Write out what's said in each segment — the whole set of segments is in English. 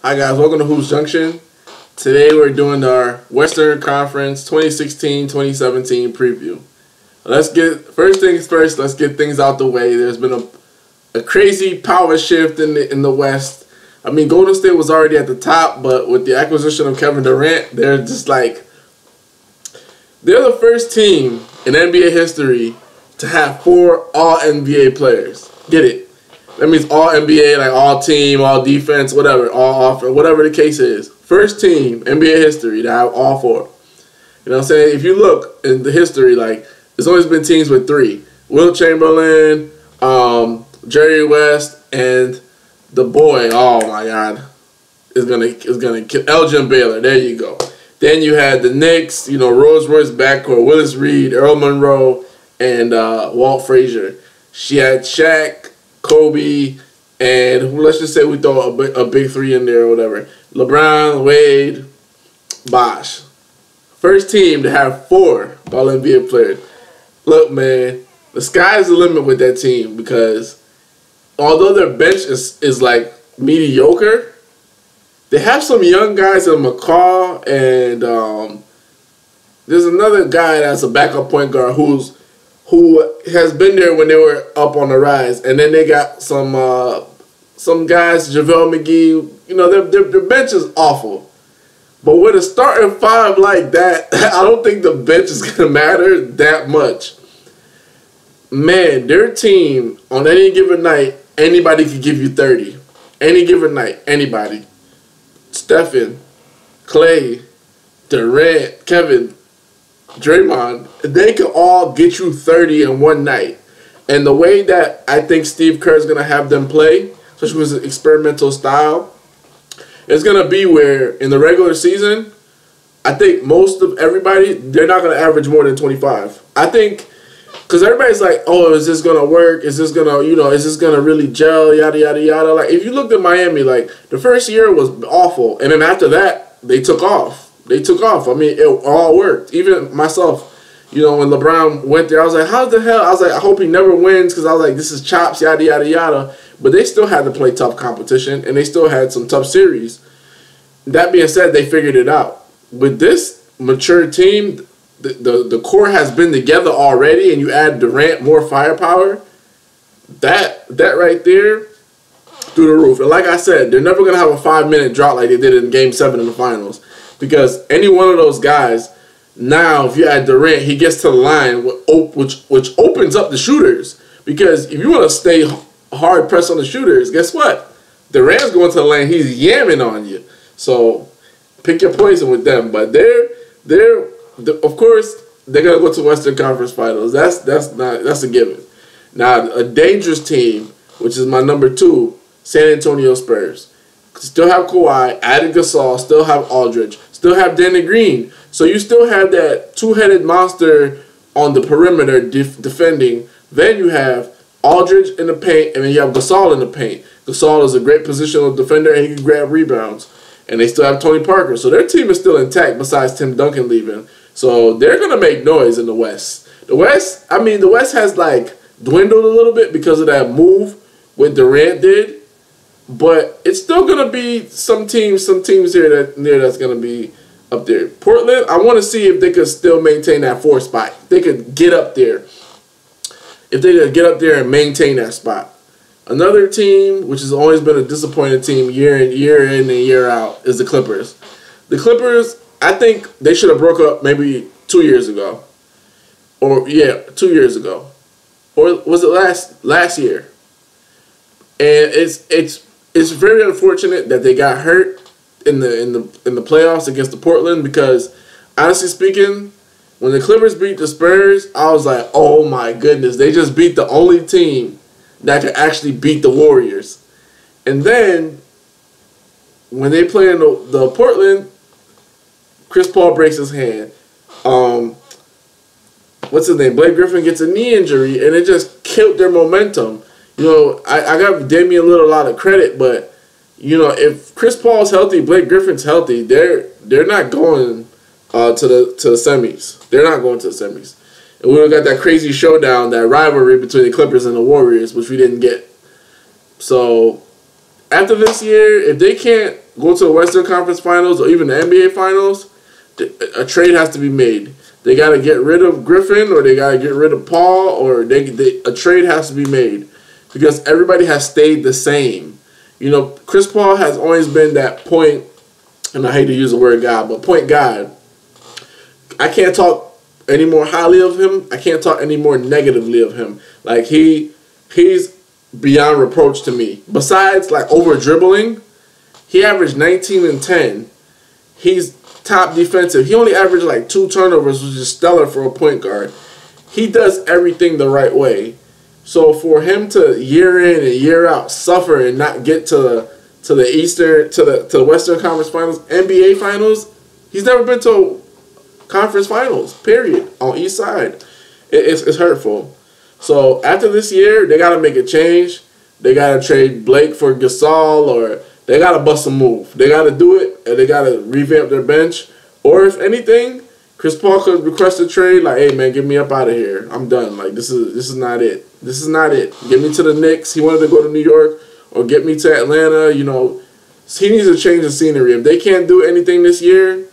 Hi guys, welcome to Hoops Junction. Today we're doing our Western Conference 2016-2017 preview. First things first, let's get things out the way. There's been a crazy power shift in the West. I mean, Golden State was already at the top, but with the acquisition of Kevin Durant, they're the first team in NBA history to have 4 All-NBA players. Get it? That means All-NBA, like all team, all defense, whatever, all offense, whatever the case is. First team, NBA history, to have all 4. You know what I'm saying? If you look in the history, like, there's always been teams with 3. Will Chamberlain, Jerry West, and the boy, oh my God, is gonna kill Elgin Baylor. There you go. Then you had the Knicks, Rolls Royce backcourt, Willis Reed, Earl Monroe, and Walt Frazier. She had Shaq, Kobe, and let's just say we throw a big 3 in there or whatever. LeBron, Wade, Bosh. First team to have 4 All-NBA players. Look, man, the sky's the limit with that team because although their bench is like mediocre, they have some young guys in McCall, and there's another guy that's a backup point guard who has been there when they were up on the rise, and then they got some guys, JaVale McGee. Their bench is awful, but with a starting 5 like that, I don't think the bench is gonna matter that much. Man, their team on any given night, anybody could give you 30. Any given night, anybody. Stephen, Clay, Durant, Kevin, Draymond, they can all get you 30 in one night. And the way that I think Steve Kerr is going to have them play, especially with his experimental style, is going to be where in the regular season, I think most of everybody, they're not going to average more than 25. I think, because everybody's like, oh, is this going to work? Is this going to, is this going to really gel? Yada, yada, yada. Like, if you looked at Miami, like, the first year was awful. And then after that, they took off. I mean, it all worked. Even myself, when LeBron went there, I was like, how the hell? I was like, I hope he never wins because I was like, this is chops, yada, yada, yada. But they still had to play tough competition, and they still had some tough series. That being said, they figured it out. With this mature team, the core has been together already, and you add Durant, more firepower, that right there, through the roof. And like I said, they're never going to have a 5-minute drought like they did in Game 7 in the finals. Because any one of those guys, now if you add Durant, he gets to the line, which opens up the shooters. Because if you want to stay hard pressed on the shooters, guess what? Durant's going to the lane, he's yamming on you. So pick your poison with them. But of course, they're gonna go to Western Conference Finals. That's a given. Now a dangerous team, which is my number 2, San Antonio Spurs. Still have Kawhi, added Gasol, still have Aldridge, still have Danny Green. So you still have that 2-headed monster on the perimeter defending. Then you have Aldridge in the paint, and then you have Gasol in the paint. Gasol is a great positional defender, and he can grab rebounds. And they still have Tony Parker. So their team is still intact besides Tim Duncan leaving. So they're going to make noise in the West. The West has like dwindled a little bit because of that move what Durant did. But it's still going to be some teams here that's going to be up there. Portland, I want to see if they could still maintain that 4 spot. If they could get up there. If they could get up there and maintain that spot. Another team, which has always been a disappointing team year in and year out, is the Clippers. The Clippers, I think they should have broke up maybe 2 years ago. 2 years ago. Or was it last year? And it's very unfortunate that they got hurt in the playoffs against the Portland because, honestly speaking, when the Clippers beat the Spurs, I was like, oh my goodness, they just beat the only team that could actually beat the Warriors. And then when they play in the Portland, Chris Paul breaks his hand. What's his name? Blake Griffin gets a knee injury, and it just killed their momentum. I got Damian Lillard a lot of credit, but if Chris Paul's healthy, Blake Griffin's healthy, they're not going to the semis. They're not going to the semis. And we got that crazy showdown, that rivalry between the Clippers and the Warriors, which we didn't get. So after this year, if they can't go to the Western Conference Finals or even the NBA Finals, a trade has to be made. They got to get rid of Griffin, or they got to get rid of Paul, or a trade has to be made because everybody has stayed the same. You know, Chris Paul has always been that point, and I hate to use the word God, but point guard. I can't talk any more highly of him. I can't talk any more negatively of him. Like, he's beyond reproach to me. Besides, like, over dribbling, he averaged 19 and 10. He's top defensive. He only averaged like 2 turnovers, which is stellar for a point guard. He does everything the right way. So for him to year in and year out suffer and not get to the Western Conference Finals, NBA Finals, he's never been to conference finals, period, on each side. It's hurtful. So after this year, they got to make a change. They got to trade Blake for Gasol, or they got to bust a move. They got to do it, and they got to revamp their bench. Or if anything, Chris Paul could request a trade, like, hey, man, get me up out of here. I'm done. Like, this is not it. This is not it. Get me to the Knicks. He wanted to go to New York, or get me to Atlanta. You know, he needs to change the scenery. If they can't do anything this year,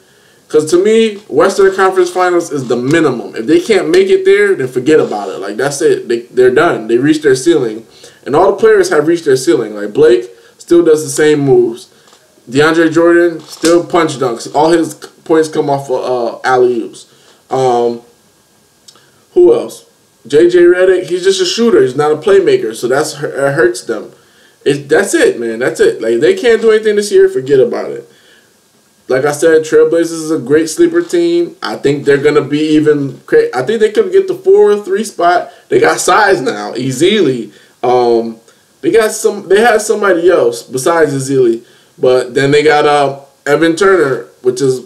because to me, Western Conference Finals is the minimum. If they can't make it there, then forget about it. Like, that's it. They're done. They reached their ceiling. And all the players have reached their ceiling. Like, Blake still does the same moves. DeAndre Jordan still punch dunks. All his points come off of alley-oops. Who else? J.J. Redick, he's just a shooter. He's not a playmaker, so it hurts them. That's it, man. That's it. Like, they can't do anything this year, forget about it. Like I said, Trailblazers is a great sleeper team. I think they're going to be even great. I think they could get the 4 or 3 spot. They got size now, easily. They had somebody else besides Ezeli. But then they got Evan Turner, which is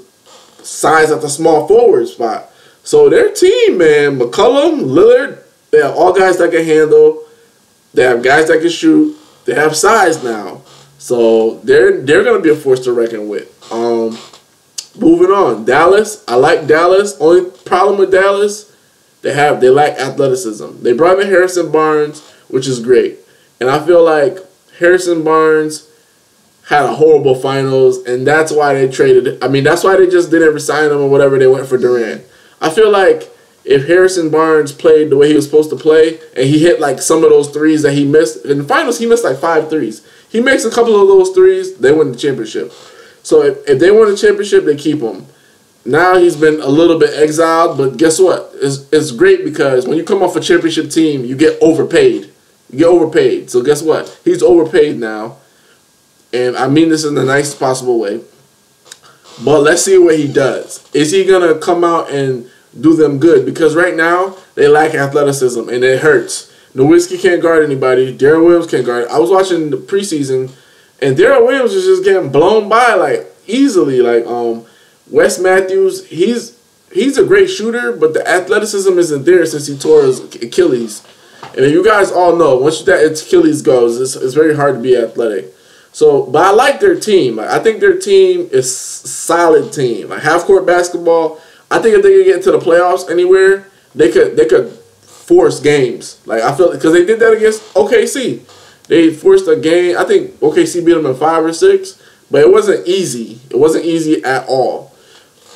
size at the small forward spot. So their team, man, McCollum, Lillard, they have all guys that can handle. They have guys that can shoot. They have size now. So they're going to be a force to reckon with. Moving on. Dallas. I like Dallas. Only problem with Dallas, they lack athleticism. They brought in Harrison Barnes, which is great. And I feel like Harrison Barnes had a horrible finals, and that's why they traded. I mean, that's why they just didn't resign him or whatever. They went for Durant. I feel like if Harrison Barnes played the way he was supposed to play, and he hit like some of those threes that he missed in the finals, he missed like 5 threes. He makes a couple of those threes, they win the championship. So if they win the championship, they keep him. Now he's been a little bit exiled, but guess what? It's great because when you come off a championship team, you get overpaid. You get overpaid. So guess what? He's overpaid now. And I mean this in the nicest possible way. But let's see what he does. Is he going to come out and do them good? Because right now, they lack athleticism, and it hurts. Nowitzki can't guard anybody. Darren Williams can't guard. I was watching the preseason, and Darren Williams is just getting blown by, like, easily. Like, Wes Matthews, he's a great shooter, but the athleticism isn't there since he tore his Achilles. And you guys all know, once that Achilles goes, it's very hard to be athletic. So, but I like their team. Like, I think their team is a solid team. Like, half-court basketball, I think if they could get into the playoffs anywhere, they could force games. Like, I feel, because they did that against OKC. They forced a game. I think OKC beat them in 5 or 6, but it wasn't easy. It wasn't easy at all.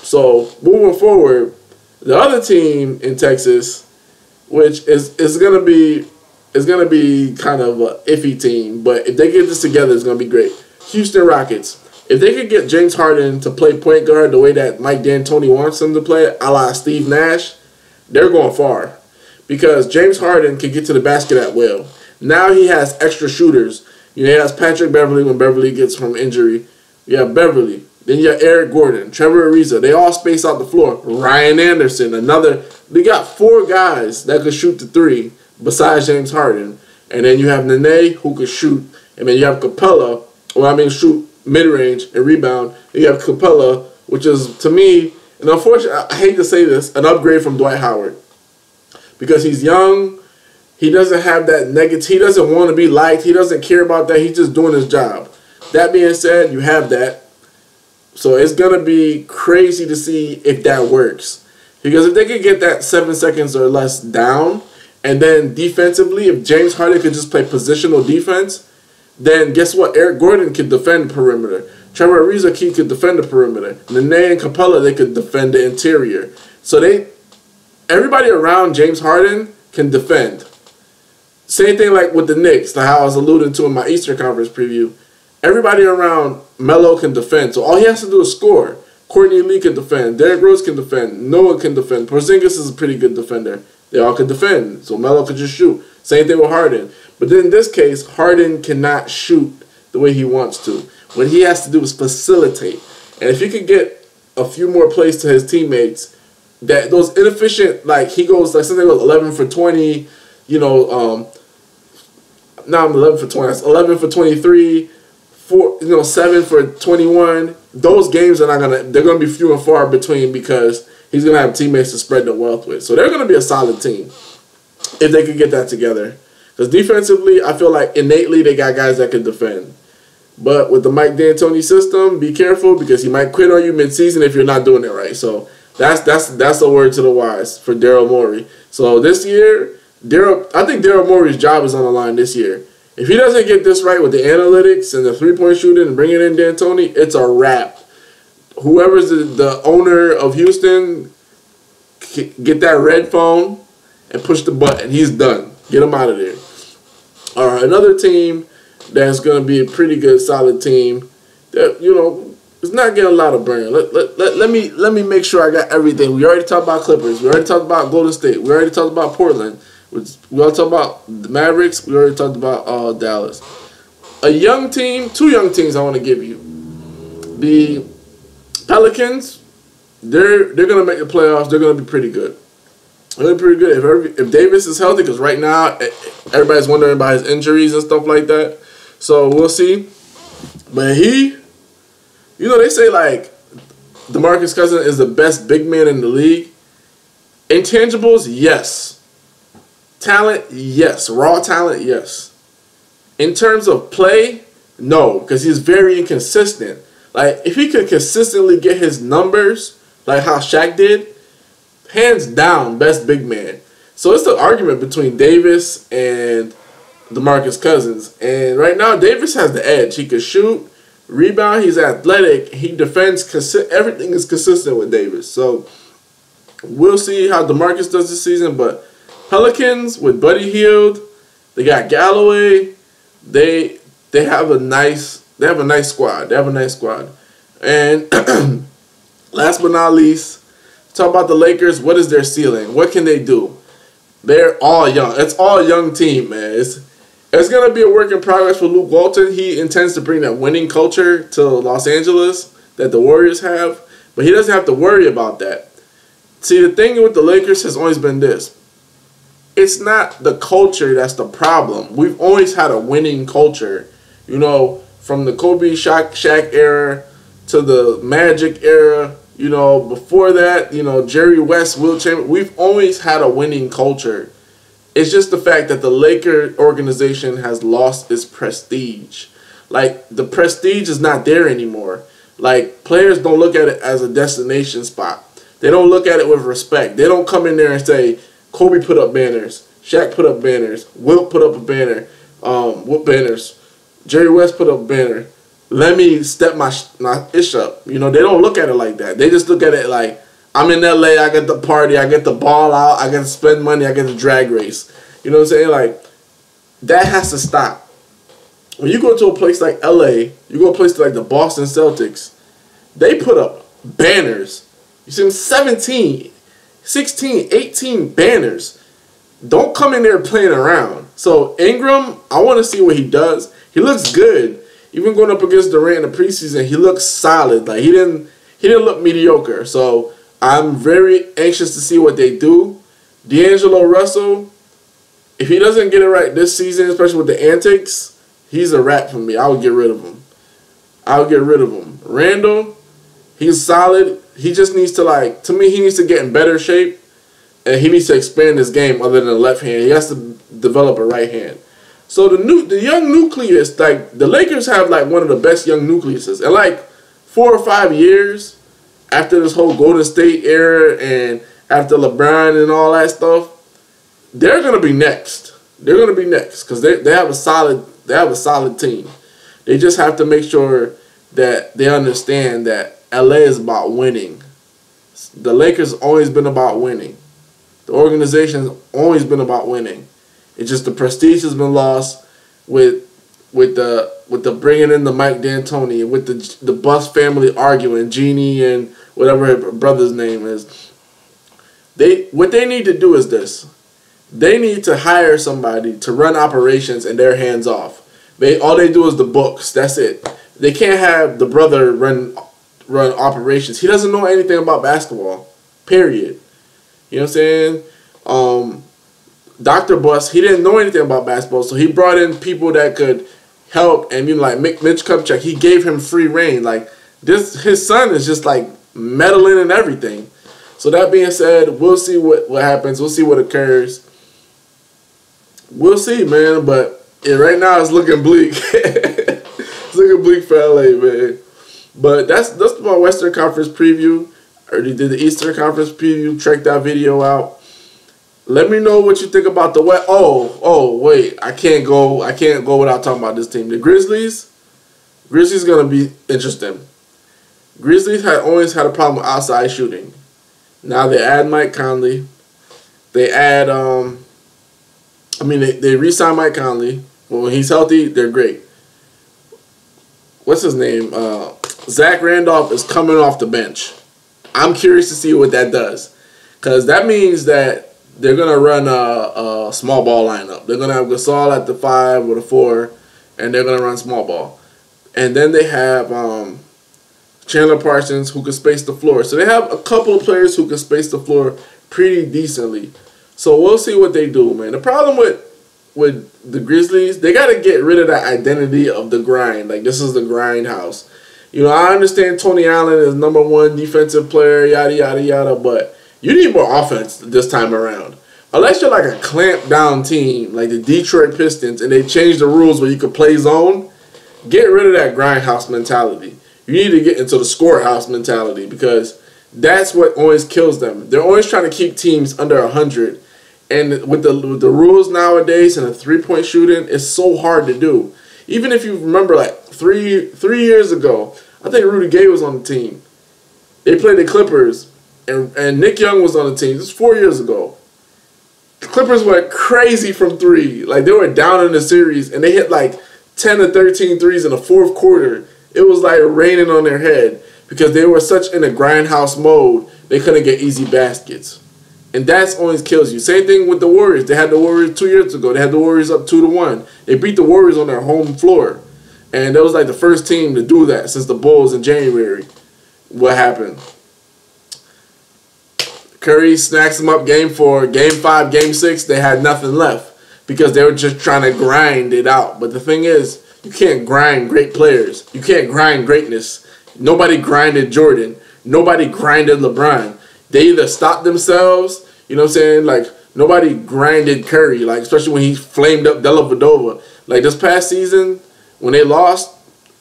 So, moving forward, the other team in Texas, which is going to be kind of an iffy team, but if they get this together, it's going to be great. Houston Rockets. If they could get James Harden to play point guard the way that Mike D'Antoni wants him to play, a la Steve Nash, they're going far. Because James Harden can get to the basket at will. Now he has extra shooters. You know, he has Patrick Beverly when Beverly gets from injury. You have Beverly. Then you have Eric Gordon, Trevor Ariza. They all space out the floor. Ryan Anderson, another. They got 4 guys that could shoot the 3 besides James Harden. And then you have Nene, who could shoot. And then you have Capella, shoot mid-range and rebound. And you have Capella, which is, to me, and unfortunately, I hate to say this, an upgrade from Dwight Howard. Because he's young, he doesn't have that negative, he doesn't want to be liked, he doesn't care about that, he's just doing his job. That being said, you have that. So it's going to be crazy to see if that works. Because if they could get that 7 seconds or less down, and then defensively, if James Harden could just play positional defense, then guess what? Eric Gordon can defend perimeter. Trevor Ariza could defend the perimeter. Nene and Capella, they could defend the interior. So everybody around James Harden can defend. Same thing like with the Knicks, like how I was alluding to in my Eastern Conference preview. Everybody around Melo can defend. So all he has to do is score. Courtney Lee can defend. Derrick Rose can defend. Noah can defend. Porzingis is a pretty good defender. They all can defend. So Melo could just shoot. Same thing with Harden. But then in this case, Harden cannot shoot the way he wants to. What he has to do is facilitate. And if he could get a few more plays to his teammates, that those inefficient, like he goes, like something goes 11 for 20, you know, now I'm 11 for 20. That's 11 for 23, 7 for 21. Those games are they're gonna be few and far between because he's gonna have teammates to spread the wealth with. So they're gonna be a solid team if they could get that together. Because defensively, I feel like innately they got guys that can defend. But with the Mike D'Antoni system, be careful because he might quit on you mid-season if you're not doing it right. So that's a word to the wise for Daryl Morey. So this year, I think Daryl Morey's job is on the line this year. If he doesn't get this right with the analytics and the three-point shooting and bringing in D'Antoni, it's a wrap. Whoever's the owner of Houston, get that red phone and push the button. He's done. Get him out of there. All right, another team that's going to be a pretty good, solid team that, you know, is not getting a lot of burn. Let me make sure I got everything. We already talked about Clippers. We already talked about Golden State. We already talked about Portland. We already talked about the Mavericks. We already talked about Dallas. A young team, two young teams I want to give you. The Pelicans, they're going to make the playoffs. They're going to be pretty good. They're pretty good. If Davis is healthy, because right now everybody's wondering about his injuries and stuff like that. So we'll see. But you know, they say like DeMarcus Cousins is the best big man in the league. Intangibles, yes. Talent, yes. Raw talent, yes. In terms of play, no, because he's very inconsistent. Like, if he could consistently get his numbers, like how Shaq did, hands down, best big man. So it's the argument between Davis and DeMarcus Cousins. And right now, Davis has the edge. He can shoot, rebound, he's athletic, he defends, everything is consistent with Davis. So we'll see how DeMarcus does this season. But Pelicans with Buddy Hield, they got Galloway, they have a nice squad. They have a nice squad. And last but not least, talk about the Lakers. What is their ceiling? What can they do? They're all young. It's all young team, man. It's going to be a work in progress for Luke Walton. He intends to bring that winning culture to Los Angeles that the Warriors have, but he doesn't have to worry about that. See, the thing with the Lakers has always been this. It's not the culture that's the problem. We've always had a winning culture. You know, from the Kobe Shaq era to the Magic era, you know, before that, you know, Jerry West, Wilt Chamberlain, we've always had a winning culture. It's just the fact that the Laker organization has lost its prestige. Like, the prestige is not there anymore. Like, players don't look at it as a destination spot. They don't look at it with respect. They don't come in there and say, Kobe put up banners, Shaq put up banners, Wilt put up a banner, what banners? Jerry West put up a banner. Let me step my ish up. You know, they don't look at it like that. They just look at it like, I'm in LA, I get the party, I get the ball out, I get to spend money, I get the drag race. You know what I'm saying? Like, that has to stop. When you go to a place like LA, you go to a place like the Boston Celtics, they put up banners. You see them 17, 16, 18 banners. Don't come in there playing around. So Ingram, I want to see what he does. He looks good. Even going up against Durant in the preseason, he looks solid. Like, he didn't look mediocre. So I'm very anxious to see what they do. D'Angelo Russell, if he doesn't get it right this season, especially with the antics, he's a wrap for me. I would get rid of him. Randall, he's solid. He just needs to, like, to me, he needs to get in better shape. And he needs to expand his game other than the left hand. He has to develop a right hand. So the young nucleus, like, the Lakers have, like, one of the best young nucleuses. And, like, 4 or 5 years after this whole Golden State era and after LeBron and all that stuff, they're going to be next. They're going to be next because they have a solid team. They just have to make sure that they understand that LA is about winning. The Lakers always been about winning. The organization's always been about winning. It's just the prestige has been lost with the bringing in the Mike D'Antoni, with the Buss family arguing, Jeannie and whatever her brother's name is. What they need to do is this. They need to hire somebody to run operations and their hands off. All they do is the books. That's it. They can't have the brother run operations. He doesn't know anything about basketball. Period. You know what I'm saying? Dr. Buss, he didn't know anything about basketball, so he brought in people that could help. And like Mitch Kupchak, he gave him free reign. Like his son is just like meddling in everything. So that being said, we'll see what happens. We'll see what occurs. We'll see, man. But right now it's looking bleak. It's looking bleak for LA, man. But that's my Western Conference preview. I already did the Eastern Conference preview. Check that video out. Let me know what you think about the West. Oh, wait. I can't go without talking about this team. The Grizzlies. Grizzlies gonna be interesting. Grizzlies always had a problem with outside shooting. Now they add Mike Conley. They add they re-sign Mike Conley. Well, when he's healthy, they're great. What's his name? Zach Randolph is coming off the bench. I'm curious to see what that does, because that means that they're gonna run a small ball lineup. They're gonna have Gasol at the 5 or the 4, and they're gonna run small ball. And then they have Chandler Parsons, who can space the floor. So they have a couple of players who can space the floor pretty decently. So we'll see what they do, man. The problem with the Grizzlies, they got to get rid of that identity of the grind. Like, this is the grind house. You know, I understand Tony Allen is #1 defensive player, yada, yada, yada, but you need more offense this time around. Unless you're like a clamped down team, like the Detroit Pistons, and they change the rules where you can play zone, get rid of that grind house mentality. You need to get into the score house mentality, because that's what always kills them. They're always trying to keep teams under 100. And with the rules nowadays and the three-point shooting, it's so hard to do. Even if you remember, like, three years ago, I think Rudy Gay was on the team. They played the Clippers, and Nick Young was on the team. This was 4 years ago. The Clippers went crazy from 3. Like, they were down in the series, and they hit, like, 10 to 13 threes in the fourth quarter. It was like raining on their head because they were such in a grindhouse mode, they couldn't get easy baskets. And that's always kills you. Same thing with the Warriors. They had the Warriors 2 years ago. They had the Warriors up 2-1. They beat the Warriors on their home floor. And that was like the first team to do that since the Bulls in January. What happened? Curry snacks them up game 4. Game 5, game 6, they had nothing left because they were just trying to grind it out. But the thing is, you can't grind great players. You can't grind greatness. Nobody grinded Jordan. Nobody grinded LeBron. They either stopped themselves, you know what I'm saying? Like, nobody grinded Curry, like, especially when he flamed up Dellavedova. Like, this past season, when they lost,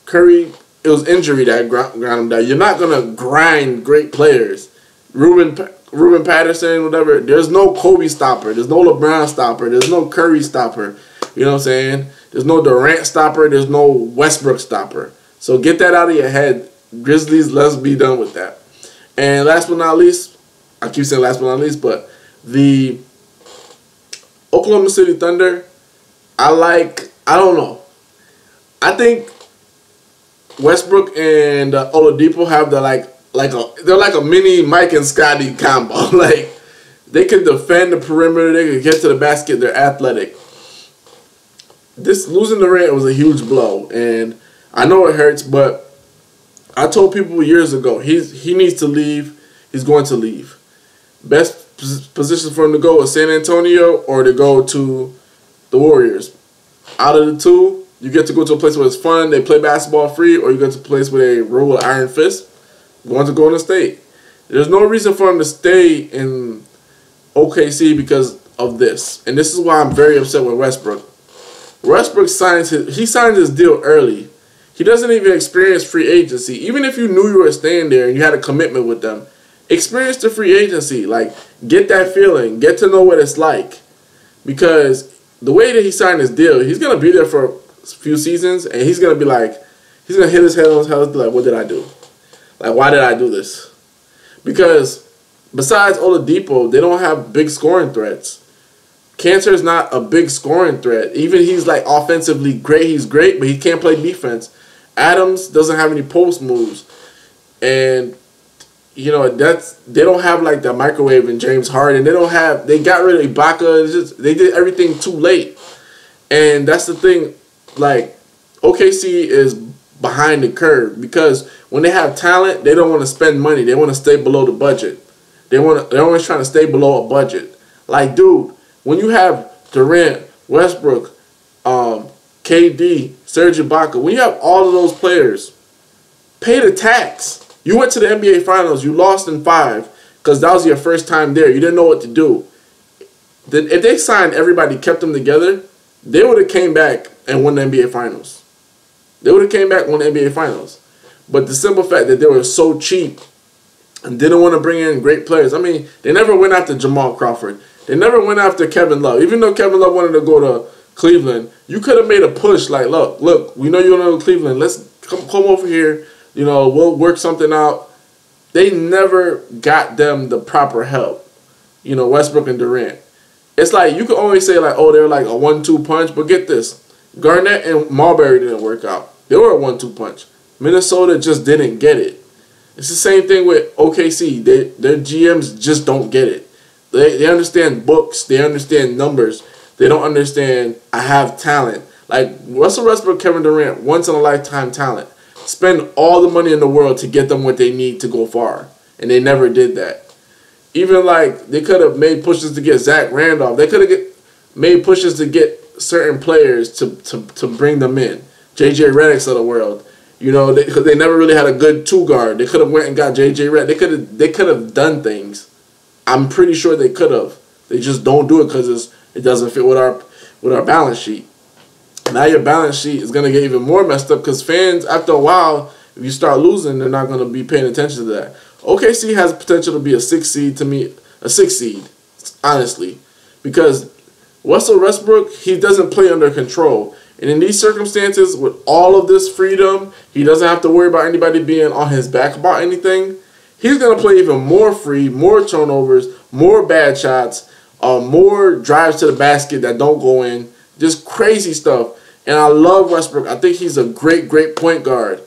Curry, it was injury that ground him down. You're not going to grind great players. Ruben Patterson, whatever, there's no Kobe stopper. There's no LeBron stopper. There's no Curry stopper. You know what I'm saying? There's no Durant stopper. There's no Westbrook stopper. So get that out of your head. Grizzlies, let's be done with that. And last but not least, I keep saying last but not least, but the Oklahoma City Thunder, I don't know. I think Westbrook and Oladipo have they're like a mini Mike and Scotty combo. Like, they can defend the perimeter, they can get to the basket, they're athletic. This losing Durant was a huge blow, and I know it hurts, but I told people years ago he needs to leave. He's going to leave. Best position for him to go is San Antonio or to go to the Warriors. Out of the two, you get to go to a place where it's fun, they play basketball free, or you go to a place where they roll with iron fist. Going to Golden State. There's no reason for him to stay in OKC because of this. And this is why I'm very upset with Westbrook. Westbrook signs his deal early. He doesn't even experience free agency. Even if you knew you were staying there and you had a commitment with them, experience the free agency. Like, get that feeling. Get to know what it's like. Because the way that he signed his deal, he's going to be there for a few seasons, and he's going to be like, He's gonna hit his head on his head and be like, what did I do? Like, why did I do this? Because besides Oladipo, they don't have big scoring threats. Cantor is not a big scoring threat. Even he's like offensively great. He's great, but he can't play defense. Adams doesn't have any post moves, and you know they don't have like the microwave and James Harden. They got rid of Ibaka. They did everything too late, and that's the thing. Like OKC is behind the curve because when they have talent, they don't want to spend money. They want to stay below the budget. They're always trying to stay below a budget. Like, dude, when you have Durant, Westbrook, KD, Serge Ibaka, when you have all of those players, pay the tax. You went to the NBA Finals. You lost in 5 because that was your first time there. You didn't know what to do. Then if they signed everybody, kept them together, they would have came back and won the NBA Finals. They would have came back and won the NBA Finals. But the simple fact that they were so cheap and didn't want to bring in great players. I mean, they never went after Jamal Crawford. They never went after Kevin Love. Even though Kevin Love wanted to go to Cleveland, you could have made a push like, look, we know you want to go to Cleveland. Let's come over here. You know, we'll work something out. They never got them the proper help. You know, Westbrook and Durant. It's like you can always say like, oh, they're like a 1-2 punch, but get this. Garnett and Marbury didn't work out. They were a 1-2 punch. Minnesota just didn't get it. It's the same thing with OKC. Their GMs just don't get it. They understand books. They understand numbers. They don't understand I have talent. Like Russell Westbrook, Kevin Durant, once-in-a-lifetime talent. Spend all the money in the world to get them what they need to go far. And they never did that. Even like they could have made pushes to get Zach Randolph. They could have made pushes to get certain players to bring them in. J.J. Redick's of the world. You know, because they never really had a good 2 guard. They could have went and got J.J. Redick. They could have done things. I'm pretty sure they could have. They just don't do it because it doesn't fit with our balance sheet. Now your balance sheet is going to get even more messed up because fans, after a while, if you start losing, they're not going to be paying attention to that. OKC has potential to be a 6 seed to me, a 6 seed, honestly, because Russell Westbrook, he doesn't play under control. And in these circumstances, with all of this freedom, he doesn't have to worry about anybody being on his back about anything. He's going to play even more free, more turnovers, more bad shots, more drives to the basket that don't go in, just crazy stuff. And I love Westbrook. I think he's a great, great point guard.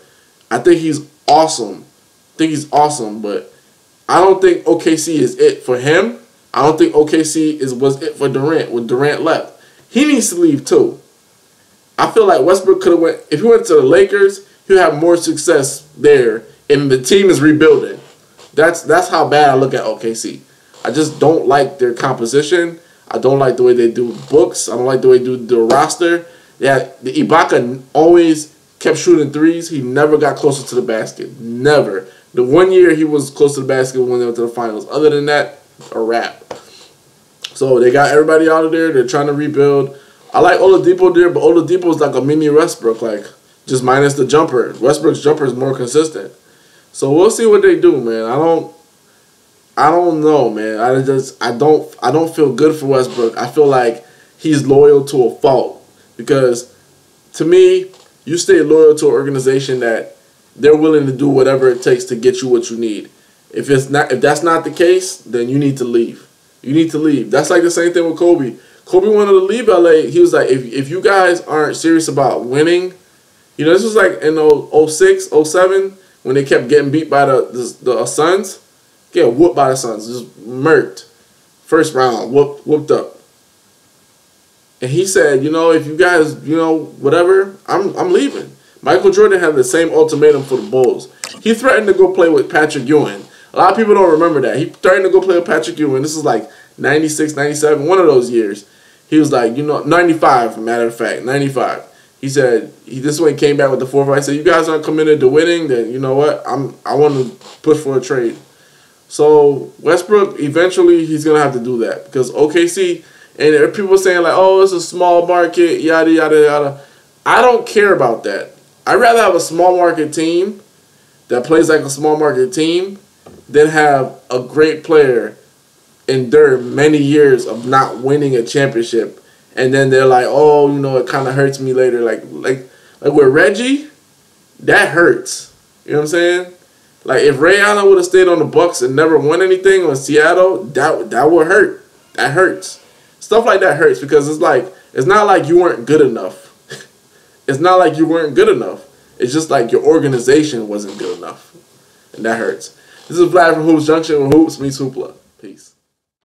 I think he's awesome. But I don't think OKC is it for him. I don't think OKC was it for Durant when Durant left. He needs to leave too. I feel like Westbrook could have went, if he went to the Lakers, he'll have more success there, and the team is rebuilding. That's how bad I look at OKC. I just don't like their composition. I don't like the way they do books. I don't like the way they do the roster. Yeah, the Ibaka always kept shooting threes. He never got closer to the basket. Never. The 1 year he was close to the basket when they went to the finals. Other than that, a wrap. So they got everybody out of there. They're trying to rebuild. I like Oladipo there, but Oladipo is like a mini Westbrook, like just minus the jumper. Westbrook's jumper is more consistent. So we'll see what they do, man. I don't know, man. I don't feel good for Westbrook. I feel like he's loyal to a fault because to me, you stay loyal to an organization that they're willing to do whatever it takes to get you what you need. If that's not the case, then you need to leave. You need to leave. That's like the same thing with Kobe. Kobe wanted to leave LA. He was like, if you guys aren't serious about winning, you know, this was like in 06, 07, when they kept getting beat by the Suns. Get whooped by the Suns. Just murked. First round, whooped up. And he said, you know, if you guys, you know, whatever, I'm leaving. Michael Jordan had the same ultimatum for the Bulls. He threatened to go play with Patrick Ewing. A lot of people don't remember that. He threatened to go play with Patrick Ewing. This is like 96, 97, one of those years. He was like, you know, 95, matter of fact, 95. He said, this one came back with the 4-5. He said, you guys aren't committed to winning, then you know what? I want to push for a trade. So Westbrook, eventually, he's going to have to do that. Because OKC, and there are people saying like, oh, it's a small market, yada, yada, yada. I don't care about that. I'd rather have a small market team that plays like a small market team than have a great player endure many years of not winning a championship, and then they're like, oh, you know, it kind of hurts me later. Like with Reggie, that hurts. You know what I'm saying? Like, if Ray Allen would have stayed on the Bucks and never won anything on Seattle, that would hurt. That hurts. Stuff like that hurts because it's like, it's not like you weren't good enough. It's not like you weren't good enough. It's just like your organization wasn't good enough. And that hurts. This is Vlad from Hoops Junction, where Hoops meets Hoopla. Peace.